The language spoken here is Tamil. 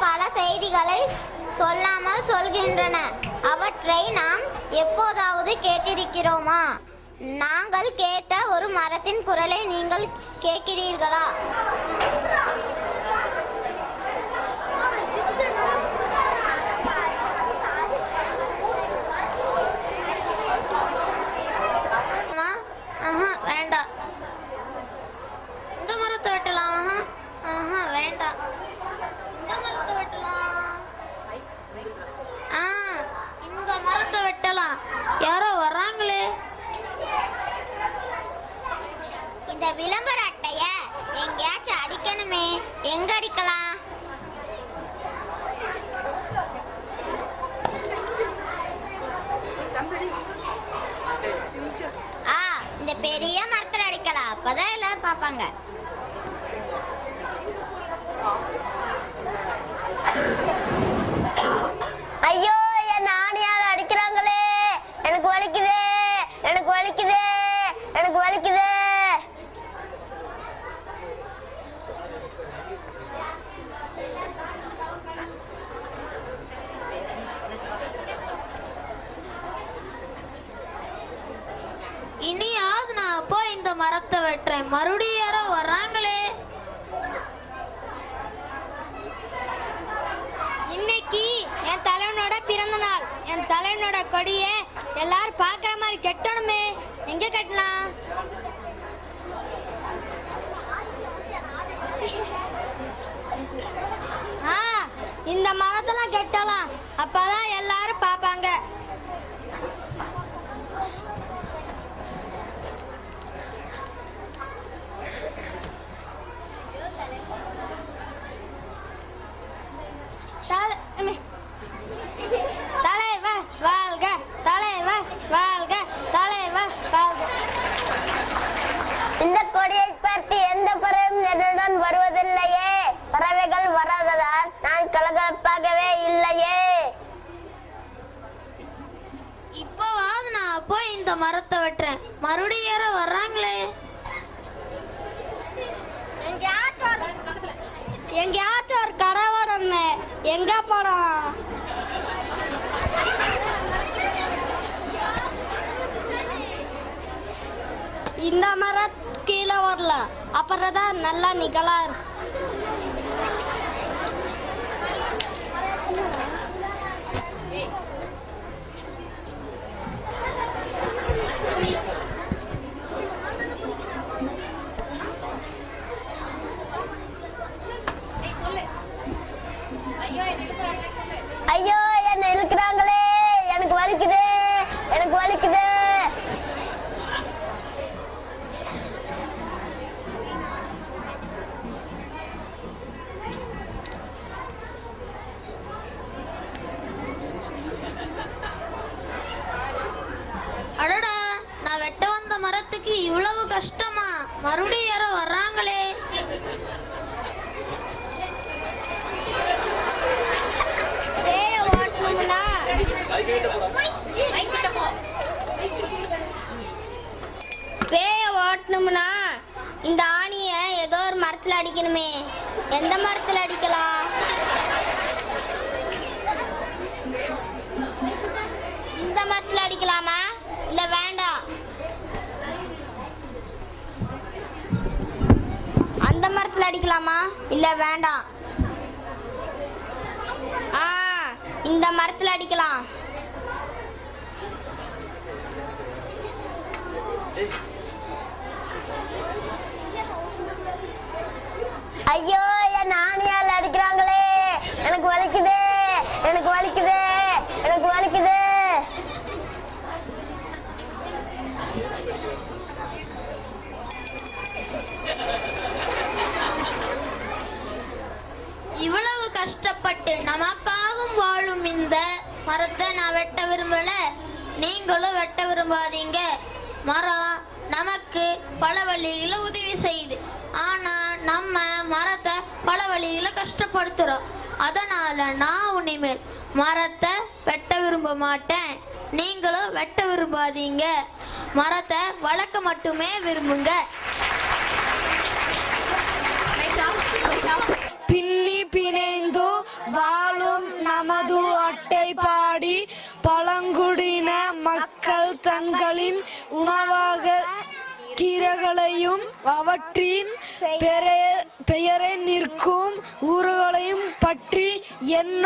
பல செய்திகளை சொல்லாமல் சொல்கின்றன. அவற்றை நாம் எப்போதாவது கேட்டிருக்கிறோமா? நாங்கள் கேட்ட ஒரு மரத்தின் குரலை நீங்கள் கேட்கிறீர்களா? வேண்டாம். இந்த மரத்தை வெட்டலாம். வேண்டாம். இந்த மரத்தை வெட்டலாம். இந்த மரத்தை வெட்டலாம். யாரோ வர்றாங்களே. இந்த விளம்பர அட்டைய எங்கேயாச்சும் அடிக்கணுமே. எங்க அடிக்கலாம்? இந்த பெரிய மரத்தில் அடிக்கலாம். அப்பதான் எல்லாரும் பார்ப்பாங்க. ஐயோ, என் ஆணியால் அடிக்கிறாங்களே. எனக்கு வலிக்குதே, எனக்கு வலிக்குதே, எனக்கு வலிக்குதே. இனியாவது நான் போய் இந்த மரத்தை வெட்டுறேன். மறுபடியும் யாரோ வர்றாங்களே. இன்னைக்கு என் தலைவனோட பிறந்த நாள். என் தலைவனோட கொடியை எல்லாரும் பார்க்குற மாதிரி கட்டணுமே. எங்க கட்டலாம்? இந்த மரத்தெல்லாம் கட்டலாம். அப்பதான் எல்லாரும் பார்ப்பாங்க. தலைவர் வாழ்க, தலைவர் வாழ்க, தலைவர் வாழ்க. இந்த கொடியை பார்த்து எந்த பறவையும் என்னுடன் வருவதில்லையே. பறவைகள் வராததால் நான் கலகலப்பாகவே இல்லையே. இப்போவாது நான் போய் இந்த மரத்தை வெட்டுறேன். மறுபடியும் யாரோ வர்றாங்களே. எங்கேயாச்சும் ஒரு கடை ஓடணுமே. எங்க போனோம்? இந்த மரம் கீழே வரல. அப்புறம் தான் நல்லா நிகழா. ஐயோ, என்ன இழுக்கிறாங்களே. எனக்கு வலிக்குதே, எனக்கு வலிக்குதே. அடடா, நான் வெட்ட வந்த மரத்துக்கு இவ்வளவு கஷ்டமா? மறுபடியும் யாரோ வர்றாங்களே. பேய ஓட்டணும்னா இந்த ஆணியை ஏதோ ஒரு மரத்தில் அடிக்கணுமே. எந்த மரத்தில் அடிக்கலாம்? இந்த மரத்தில் அடிக்கலாமா? இல்லை வேண்டாம். அந்த மரத்தில் அடிக்கலாமா? இல்லை வேண்டாம். இந்த மரத்தில் அடிக்கலாம். ஐயோ, என் ஆணியால் அடிக்கிறாங்களே. எனக்கு வலிக்குதே, எனக்கு வலிக்குதே, எனக்கு வலிக்குதே. இவ்வளவு கஷ்டப்பட்டு நமக்காகவும் வாழும் இந்த மரத்தை நான் வெட்ட விரும்பல. நீங்களும் வெட்ட விரும்பாதீங்க. மரம் நமக்கு பல வழிகளை உதவி செய்யுது. ஆனா நம்ம மரத்தை பல வழிகளை கஷ்டப்படுத்துறோம். அதனால நான் இனிமேல் மரத்தை வெட்ட விரும்ப மாட்டேன். நீங்களும் வெட்ட விரும்பாதீங்க. மரத்தை வளர்க்க மட்டுமே விரும்புங்க. பின்னி பிணைந்து தங்களின் உணவாக கீரைகளையும் அவற்றின் பெயரை நிற்கும் ஊர்களையும் பற்றி என்ன